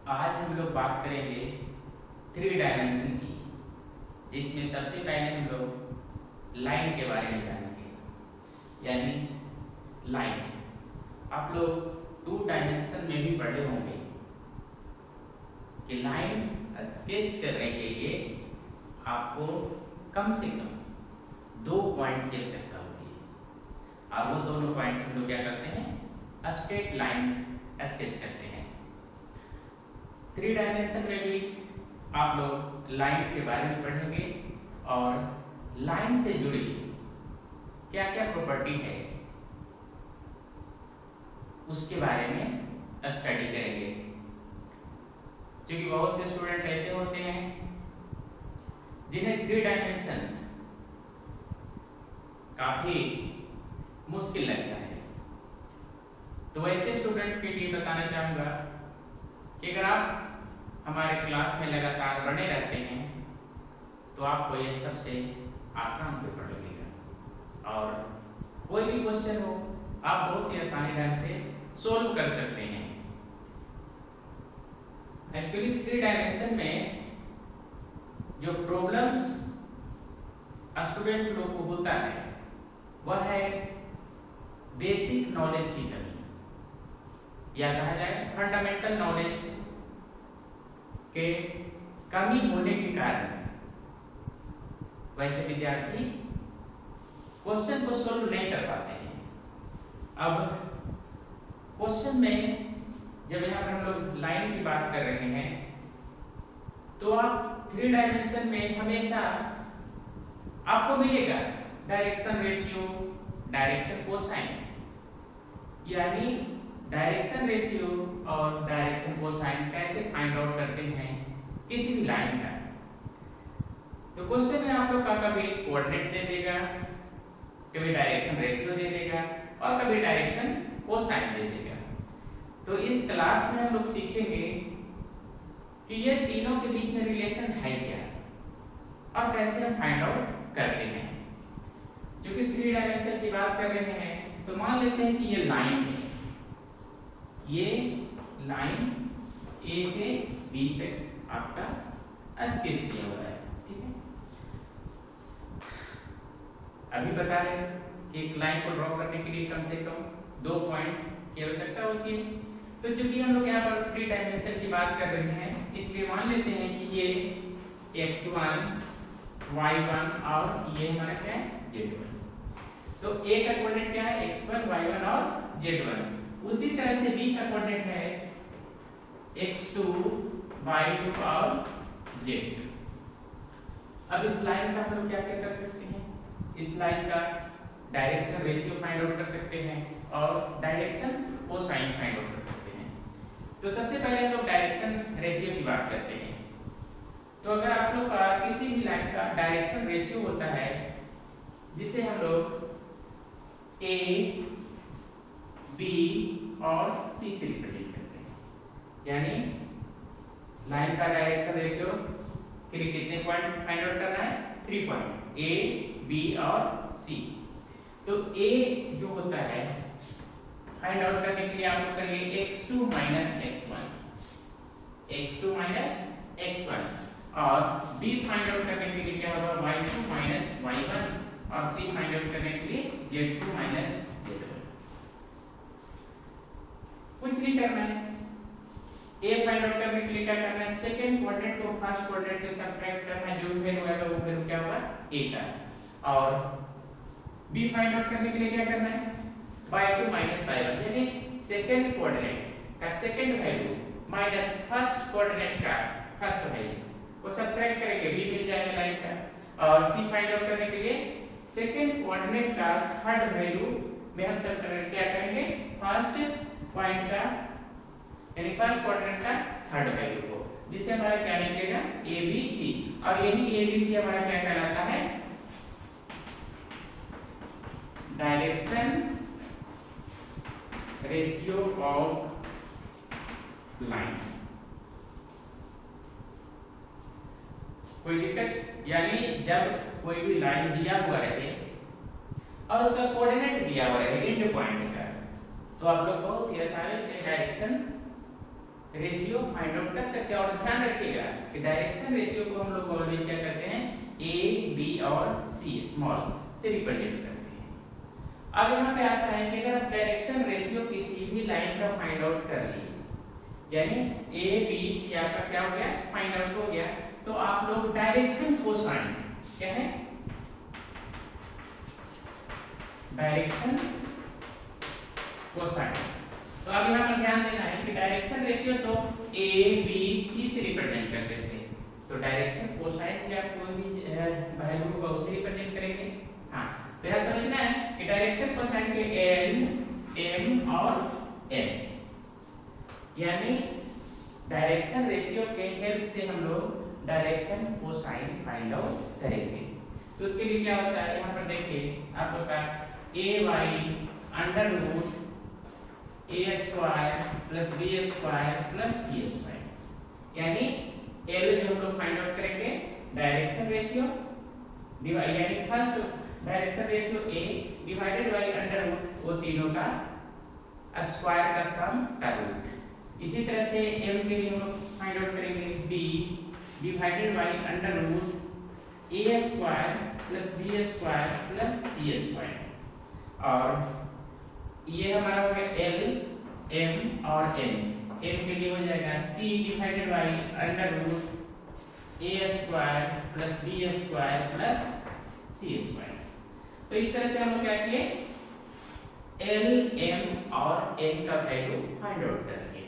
आज हम लोग बात करेंगे थ्री डायमेंशन की, जिसमें सबसे पहले हम लोग लाइन के बारे में जानेंगे। यानी लाइन आप लोग टू डायमेंशन में भी पढ़े होंगे कि लाइन स्केच करने के लिए आपको कम से कम 2 पॉइंट की आवश्यकता होती है, और वो दोनों पॉइंट्स हम लोग क्या करते हैं, स्ट्रेट लाइन स्केच करते हैं। थ्री डायमेंशन में भी आप लोग लाइन के बारे में पढ़ेंगे और लाइन से जुड़ी क्या क्या प्रॉपर्टी है उसके बारे में स्टडी करेंगे। क्योंकि बहुत से स्टूडेंट ऐसे होते हैं जिन्हें थ्री डायमेंशन काफी मुश्किल लगता है। तो ऐसे स्टूडेंट के लिए बताना चाहूंगा कि अगर आप हमारे क्लास में लगातार बने रहते हैं तो आपको यह सबसे आसान पेपर लगेगा, और कोई भी क्वेश्चन हो आप बहुत ही आसानी ढंग से सोल्व कर सकते हैं। एक्चुअली थ्री डायमेंशन में जो प्रॉब्लम्स स्टूडेंट लोग को होता है वह है बेसिक नॉलेज की कमी, या कहा जाए फंडामेंटल नॉलेज के कमी होने के कारण वैसे विद्यार्थी क्वेश्चन को सोल्व नहीं कर पाते हैं। अब क्वेश्चन में जब यहाँ पर हम लोग लाइन की बात कर रहे हैं तो आप थ्री डायमेंशन में हमेशा आपको मिलेगा डायरेक्शन रेशियो, डायरेक्शन कोसाइन, यानी डायरेक्शन रेशियो और डायरेक्शन कोसाइन कैसे फाइंड आउट करते हैं किसी भी लाइन का। तो क्वेश्चन में आप लोग का कभी कोऑर्डिनेट दे देगा, कभी डायरेक्शन रेशियो दे देगा और कभी डायरेक्शन कोसाइन दे देगा। तो इस क्लास में हम लोग सीखेंगे कि ये तीनों के बीच में रिलेशन है क्या और कैसे हम फाइंड आउट करते हैं। क्योंकि थ्री डायमेंशन की बात कर रहे हैं तो मान लेते हैं कि ये लाइन है, ये लाइन ए से बी तक आपका स्केच किया हुआ है, ठीक है। अभी बता रहे कि एक लाइन को ड्रॉ करने के लिए कम से कम 2 पॉइंट की आवश्यकता होती है। तो चूंकि हम लोग यहाँ पर थ्री डायमेंशन की बात कर रहे हैं इसलिए मान लेते हैं कि ये x1, y1 और ये हमारा क्या है, z1। तो a का कोऑर्डिनेट क्या है, x1, y1 और z1। उसी तरह से b का कोऑर्डिनेट है x2, y2 और z2। अब इस लाइन का हम लोग क्या क्या कर सकते हैं, इस लाइन का डायरेक्शन रेशियो फाइंड आउट कर सकते हैं और डायरेक्शन कोसाइन फाइंड आउट कर सकते हैं। तो सबसे पहले हम लोग डायरेक्शन रेशियो की बात करते हैं। तो अगर आप लोग का किसी भी लाइन का डायरेक्शन रेशियो होता है जिसे हम लोग a, b और c से रिप्रेजेंट करते हैं, यानी लाइन का डायरेक्शन रेशियो के लिए कितने पॉइंट फाइंड आउट करना है, 3 पॉइंट a, b और c। तो a जो होता है फाइंड आउट करने के लिए आप लोग करेंगे x2 minus x1, x2 minus x1, और b फाइंड आउट करने के लिए क्या होगा, y2 minus y1, और c फाइंड आउट करने के लिए z2 minus z1। कुछ नहीं करना है, a फाइंड आउट करने के लिए क्या करना है, सेकंड कोऑर्डिनेट को फर्स्ट कोऑर्डिनेट से सबट्रैक्ट करना है, जो वैल्यू आएगा वो वैल्यू क्या होगा, a का। और b फाइंड आउट करने के लिए क्या करना है, y2 minus y1, यानी सेकंड कोऑर्डिनेट का second value minus first coordinate का फर्स्ट वैल्यू को सबट्रैक्ट करेंगे, b मिल जाएगा लाइन का। और c फाइंड आउट करने के लिए सेकंड कोऑर्डिनेट का थर्ड वैल्यू में हम सबट्रैक्ट क्या करेंगे, फर्स्ट पॉइंट का यानी फर्स्ट कोऑर्डिनेट का थर्ड वैल्यू को, जिससे हमारा क्या निकलेगा, abc। और यही abc हमारा क्या कहलाता है, डायरेक्शन रेशियो ऑफ लाइन। कोई दिक्कत, यानी जब कोई भी लाइन दिया हुआ रहे और उसका कोऑर्डिनेट दिया हुआ रहे एंड पॉइंट का, तो आप लोग बहुत ही आसानी से डायरेक्शन रेशियो फाइंड आउट कर सकते हैं। और ध्यान रखिएगा कि डायरेक्शन रेशियो को हम लोग ऑलवेज क्या करते हैं, ए बी और सी स्मॉल से रिप्रेजेंट करते हैं। अब यहाँ पे आता है कि अगर आप डायरेक्शन रेशियो किसी भी लाइन का फाइंड आउट कर लिए, यानी ए बी सी आपका क्या हो गया, फाइंड आउट हो गया, तो आप लोग डायरेक्शन कोसाइन, क्या है, डायरेक्शन कोसाइन। तो अब यहाँ पर ध्यान देना है कि डायरेक्शन रेशियो तो ए बी सी से रिप्रेजेंट करते थे, तो डायरेक्शन कोसाइन या कोई भी वैल्यू होगा उसे रिप्रेजेंट करेंगे। हाँ, तो यह समझना है कि डायरेक्शन कोसाइन के एल एम और एन, यानी डायरेक्शन रेशियो के हेल्प से हम लोग डायरेक्शन कोसाइन फाइंड आउट करेंगे। तो उसके लिए क्या होता है, यहाँ पर देखिए आप लोग का A Y under root A square plus B square plus C square, यानी एल जो हम लोग फाइंड आउट करेंगे डायरेक्शन रेशियो यानी first direction ratio A divided by under root वो तीनों का स्क्वायर का सम का रूट। इसी तरह से एम के लिए हम लोग फाइंड आउट करेंगे B divided by under root A square plus B square plus C square, और ये हमारा हो गया एल एम और एन। एन के लिए हो जाएगा C divided by under root A square plus B square plus C square. तो इस तरह से हम लोग क्या किए, एल एम और एन का वैल्यू फाइंड आउट करेंगे।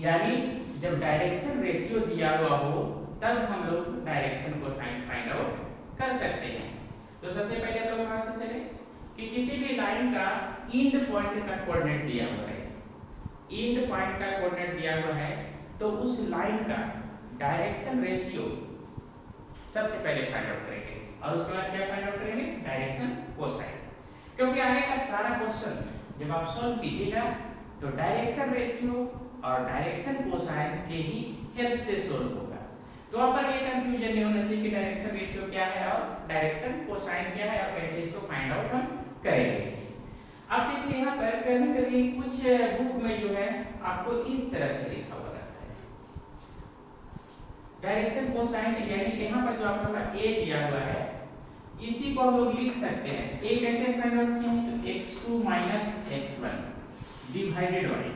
यानी जब डायरेक्शन रेशियो दिया हुआ हो तब हम लोग डायरेक्शन को साइन फाइंड आउट कर सकते हैं। तो सबसे पहले हम लोग कहां से चले कि किसी भी लाइन का एंड पॉइंट का कोऑर्डिनेट दिया हुआ है, एंड पॉइंट का कोऑर्डिनेट दिया हुआ है, तो उस लाइन का डायरेक्शन रेशियो सबसे पहले फाइंड आउट करेंगे और उसके बाद क्या फाइंड आउट करेंगे, डायरेक्शन कोसाइन। क्योंकि आगे का सारा क्वेश्चन जब आप सॉल्व कीजिएगा तो डायरेक्शन रेशियो और डायरेक्शन कोसाइन के ही हेल्प से सॉल्व होगा। तो वहां पर ये कंफ्यूजन नहीं होना चाहिए कि डायरेक्शन रेशियो क्या है और डायरेक्शन कोसाइन क्या है और कैसे इसको फाइंड आउट हम करेंगे। अब देखिए यहाँ पर कभी-कभी कुछ बुक में जो है आपको इस तरह से लिखा हुआ रहता है डायरेक्शन कोसाइन, यानी यहाँ पर जो आप लोग का a दिया हुआ है इसी को हम लोग लिख सकते हैं। a कैसे फाइंड आउट किए हैं, तो x2 minus x1 divided by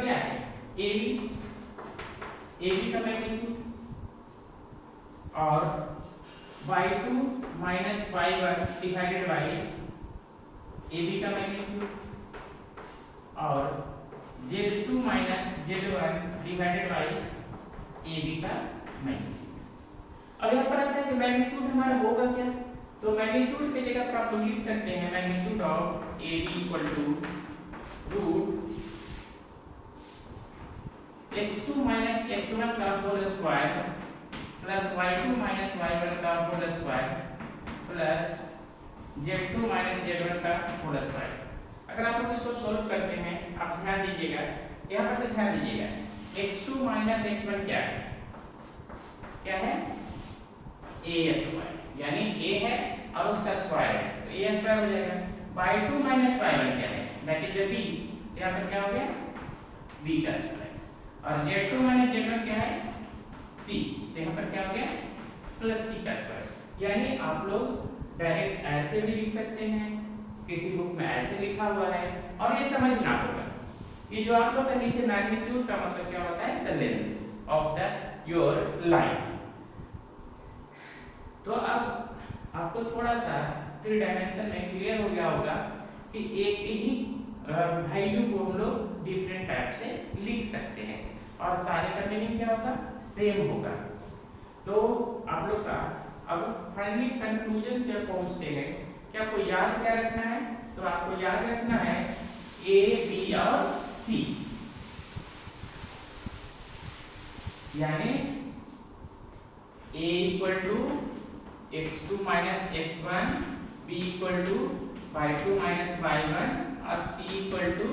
क्या है, ab का मैग्नीट्यूड और y2 minus y1 divided by ab का मैग्नीट्यूड और z2 minus z1 divided by ab का मैग्नीट्यूड। अब यहाँ पर आता है कि मैग्नीट्यूड हमारा होगा क्या, तो मैग्नीट्यूड की जगह पर आप लोग लिख सकते हैं magnitude of ab equal to root x2 minus x1 का whole square plus y2 minus y1 का whole square plus z2 minus z1 का होल स्क्वायर। अगर आप लोग इसको सॉल्व करते हैं, आप ध्यान दीजिएगा, यहाँ पर से ध्यान दीजिएगा, x2 माइनस x1 क्या है, a स्क्वायर, यानी a है और उसका स्क्वायर है तो a स्क्वायर हो जाएगा। y2 माइनस y1 क्या है, दैट इज b, यहाँ पर क्या हो गया, b का स्क्वायर, और z2 माइनस z1 क्या है, c, तो यहाँ पर क्या हो गया, प्लस c का स्क्वायर। यानी आप लोग डायरेक्ट ऐसे भी लिख सकते हैं, किसी बुक में ऐसे लिखा हुआ है, और ये समझना होगा कि जो आप लोग का नीचे मैग्नीट्यूड का मतलब क्या होता है, the length of the your line. तो अब आपको थोड़ा सा 3 डायमेंशन में क्लियर हो गया होगा कि एक ही वैल्यू को हम लोग डिफरेंट टाइप से लिख सकते हैं और सारे का मीनिंग क्या होगा, सेम होगा। तो आप लोग का अब फाइनली कंक्लूजन जब पहुंचते हैं कि आपको याद क्या रखना है, तो आपको याद रखना है a b और c, यानी a equal to x2 minus x1, b equal to y2 minus y1 और c equal to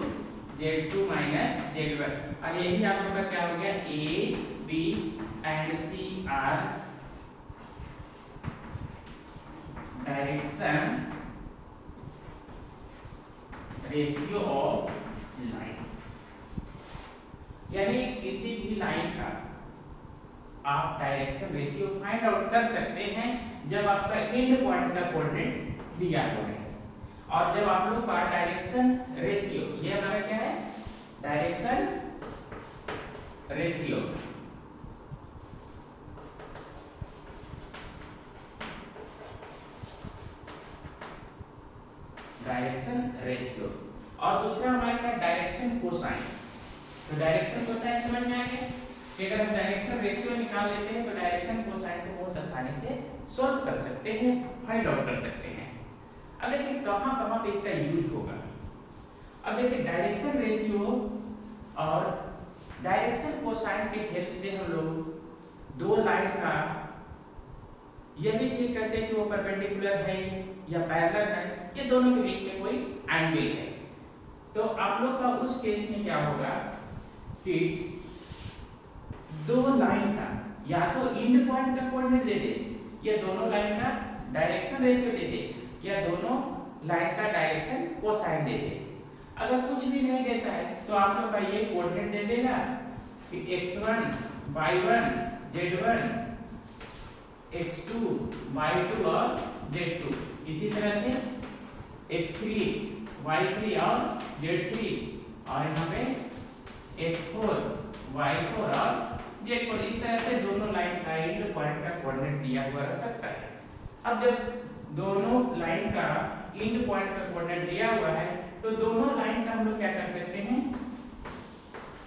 z2 minus z1। और यही आप लोग का क्या हो गया, a b and c are direction ratio of line. यानी किसी भी लाइन का आप डायरेक्शन रेशियो फाइंड आउट कर सकते हैं जब आपका एंड पॉइंट का कोऑर्डिनेट दिया हुआ है। और जब आप लोग का डायरेक्शन रेशियो, ये हमारा क्या है, डायरेक्शन रेशियो, डायरेक्शन रेशियो, और दूसरा हमारा क्या, डायरेक्शन कोसाइन। तो डायरेक्शन कोसाइन समझ में आ गया कि अगर हम डायरेक्शन रेशियो निकाल लेते हैं तो डायरेक्शन कोसाइन को बहुत आसानी से सॉल्व कर सकते हैं, फाइंड आउट कर सकते हैं। अब देखिए कहां कहां पे इसका यूज होगा। अब देखिए डायरेक्शन रेशियो और डायरेक्शन कोसाइन के हेल्प से हम लोग दो लाइन का यह भी चेक करते हैं कि वो परपेंडिकुलर है या पैरेलल है, ये दोनों के बीच में कोई एंगल है। तो आप लोग का उस केस में क्या होगा कि दो लाइन का या तो एंड पॉइंट का कोऑर्डिनेट दे दे, या दोनों लाइन का डायरेक्शन रेशियो दे दे, या दोनों लाइन का डायरेक्शन कोसाइन दे दे। अगर कुछ भी नहीं देता है तो आप लोग का ये कोऑर्डिनेट दे देगा कि x1 y1 z1 x2 y2 और z2, इसी तरह से x3 y3 और z3, और यहाँ पे x4 y4 और z4। इस तरह से दोनों लाइन का एंड पॉइंट का कोऑर्डिनेट दिया हुआ रह सकता है। अब जब दोनों लाइन का एंड पॉइंट का कोऑर्डिनेट दिया हुआ है तो दोनों लाइन का हम लोग क्या कर सकते हैं,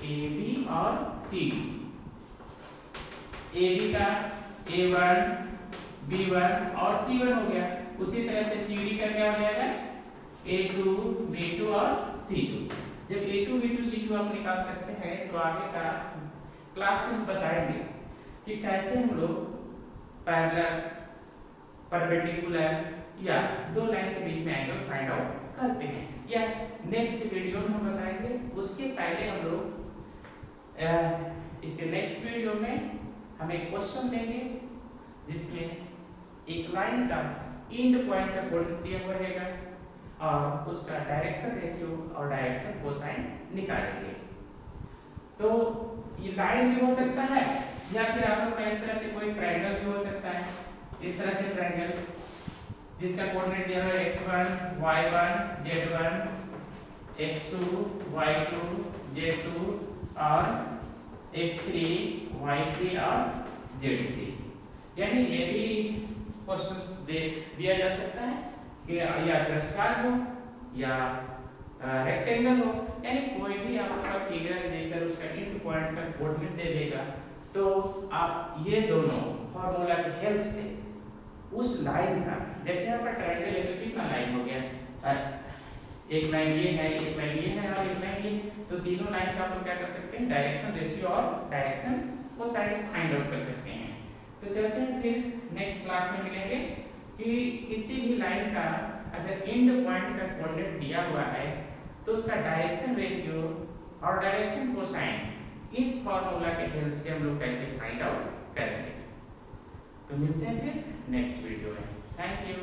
AB और CD। AB का A1 B1 और C1 हो गया, उसी तरह से CD का क्या हो जाएगा, A2 B2 और C2। जब A2 B2 C2 आप निकाल सकते हैं तो आगे का क्लास में बताएंगे कि कैसे हम लोग पैरेलल, परपेंडिकुलर या दो लाइन के बीच में एंगल फाइंड आउट करते हैं, या नेक्स्ट वीडियो में हम बताएंगे। उसके पहले हम लोग इसके नेक्स्ट वीडियो में हम एक क्वेश्चन देंगे जिसमें एक लाइन का एंड पॉइंट का कोऑर्डिनेट दिया हुआ रहेगा और उसका डायरेक्शन रेशियो और डायरेक्शन कोसाइन निकालेंगे। तो ये लाइन भी हो सकता है या फिर आप लोग का इस तरह से कोई ट्रायंगल भी हो सकता है, इस तरह से ट्रायंगल जिसका कोऑर्डिनेट दिया हुआ है x1 y1 z1 x2 y2 z2 और x3 y3 और z3। यानी ये भी क्वेश्चंस दिया जा सकता है कि या त्रस्कार हो या रेक्टेंगल हो, यानी कोई भी आपका फिगर देकर उसका एंड पॉइंट का कोऑर्डिनेट दे देगा तो आप ये दोनों फार्मूला की हेल्प से उस लाइन का, जैसे आपका ट्रायंगल है तो कितना लाइन हो गया, एक लाइन ये है, एक लाइन ये है और एक लाइन ये, तो तीनों लाइन का आप लोग क्या कर सकते हैं, डायरेक्शन रेशियो और डायरेक्शन कोसाइन फाइंड आउट कर सकते हैं। तो चलते हैं फिर नेक्स्ट क्लास में मिलेंगे कि किसी भी लाइन का अगर एंड पॉइंट का कोऑर्डिनेट दिया हुआ है तो उसका डायरेक्शन रेशियो और डायरेक्शन कोसाइन इस फार्मूला के हेल्प से हम लोग कैसे फाइंड आउट करेंगे। तो मिलते हैं फिर नेक्स्ट वीडियो में। Thank you.